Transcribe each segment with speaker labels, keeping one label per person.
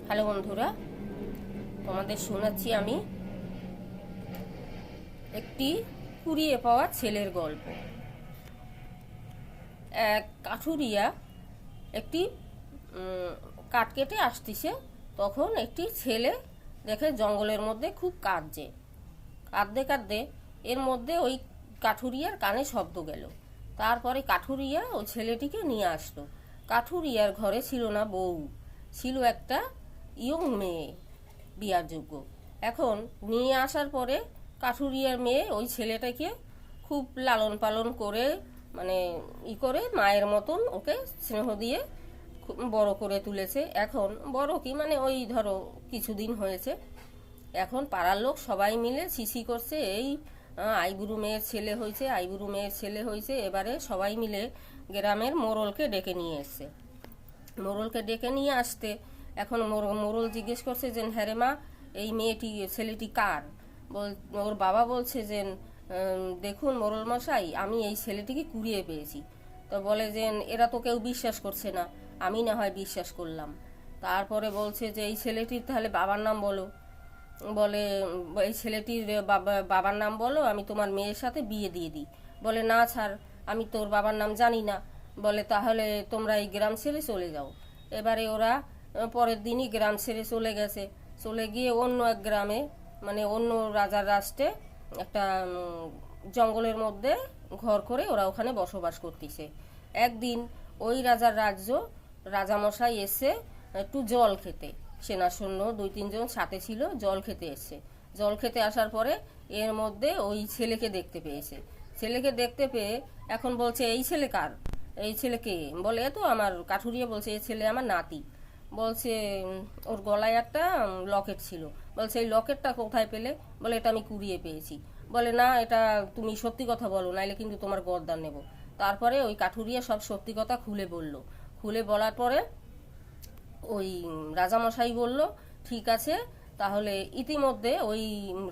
Speaker 1: Hello বন্ধুরা, তোমাদের শোনাচ্ছি আমি একটি কুড়িয়ে পাওয়া ছেলের গল্প। এক কাঠুরিয়া একটি কাঠ কেটে আসতেছে, তখন একটি ছেলে দেখে জঙ্গলের মধ্যে খুব কাঁদছে। কাঁদতে কাঁদতে এর মধ্যে ওই কাঠুরিয়ার কানে শব্দ গেল। তারপরে কাঠুরিয়া ওই ছেলেটিকে নিয়ে আসলো। কাঠুরিয়ার ঘরে ছিল না বউ, ছিল একটা ইয়ং মেয়ে, বিয়ার যোগ্য। এখন নিয়ে আসার পরে কাঠুরিয়ার মেয়ে ওই ছেলেটাকে খুব লালন পালন করে, মানে করে মায়ের মতন ওকে স্নেহ দিয়ে বড় করে তুলেছে। এখন বড় কি মানে ওই ধরো কিছুদিন হয়েছে। এখন পাড়ার লোক সবাই মিলে ছিছি করছে, এই আইবুড়ো মেয়ের ছেলে হয়েছে, আইবুড়ো মেয়ের ছেলে হয়েছে। এবারে সবাই মিলে গ্রামের মোড়লকে ডেকে নিয়ে এসছে। মোড়লকে ডেকে নিয়ে আসতে এখন মোড়ল জিজ্ঞেস করছে যে, হ্যাঁ রে মা, এই মেয়েটি ছেলেটি কার? ওর বাবা বলছে যে, দেখুন মোড়ল মশাই, আমি এই ছেলেটিকে কুড়িয়ে পেয়েছি। তো বলে যে, এরা তো কেউ বিশ্বাস করছে না, আমি না হয় বিশ্বাস করলাম। তারপরে বলছে যে, এই ছেলেটির তাহলে বাবার নাম বলো। বলে, এই ছেলেটির বাবার নাম বলো, আমি তোমার মেয়ের সাথে বিয়ে দিয়ে দিই। বলে, না ছাড়, আমি তোর বাবার নাম জানি না। বলে, তাহলে তোমরা এই গ্রাম ছেড়ে চলে যাও। এবারে ওরা পরের দিনই গ্রাম ছেড়ে চলে গেছে। চলে গিয়ে অন্য এক গ্রামে, মানে অন্য রাজার রাষ্ট্রে একটা জঙ্গলের মধ্যে ঘর করে ওরা ওখানে বসবাস করতেছে। একদিন ওই রাজার রাজামশাই এসে একটু জল খেতে, সেনা সৈন্য 2-3 জন সাথে ছিল, জল খেতে এসছে। জল খেতে আসার পরে এর মধ্যে ওই ছেলেকে দেখতে পেয়েছে। ছেলেকে দেখতে পেয়ে এখন বলছে, এই ছেলে কার? এই ছেলে কে? বলে, এ তো আমার কাঠুরিয়া। বলছে, এই ছেলে আমার নাতি। বলছে, ওর গলায় একটা লকেট ছিল। বলছে, এই লকেটটা কোথায় পেলে? বলে, এটা আমি কুড়িয়ে পেয়েছি। বলে, না, এটা তুমি সত্যি কথা বলো, নাইলে কিন্তু তোমার গর্দান নেব। তারপরে ওই কাঠুরিয়া সব সত্যি কথা খুলে বলল। খুলে বলার পরে ওই রাজামশাই বলল, ঠিক আছে, তাহলে ইতিমধ্যে ওই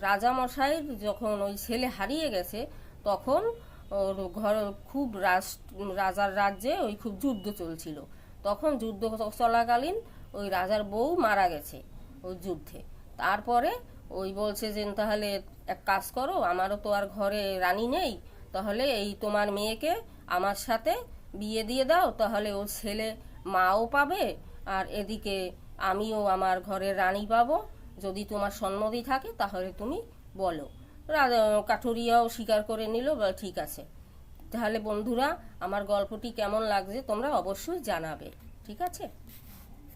Speaker 1: রাজামশাইয়ের যখন ওই ছেলে হারিয়ে গেছে, তখন ওর ঘর খুব রাজার রাজ্যে ওই খুব যুদ্ধ চলছিল। তখন যুদ্ধ চলাকালীন ওই রাজার বউ মারা গেছে ওই যুদ্ধে। তারপরে ওই বলছে যে, তাহলে এক কাজ করো, আমারও তো আর ঘরে রানী নেই, তাহলে এই তোমার মেয়েকে আমার সাথে বিয়ে দিয়ে দাও, তাহলে ও ছেলে মাও পাবে, আর এদিকে আমিও আমার ঘরের রানী পাবো। যদি তোমার সম্মতি থাকে তাহলে তুমি বলো। রাজা কাঠুরিয়াও স্বীকার করে নিল, ঠিক আছে। তাহলে বন্ধুরা, আমার গল্পটি কেমন লাগছে তোমরা অবশ্যই জানাবে, ঠিক আছে।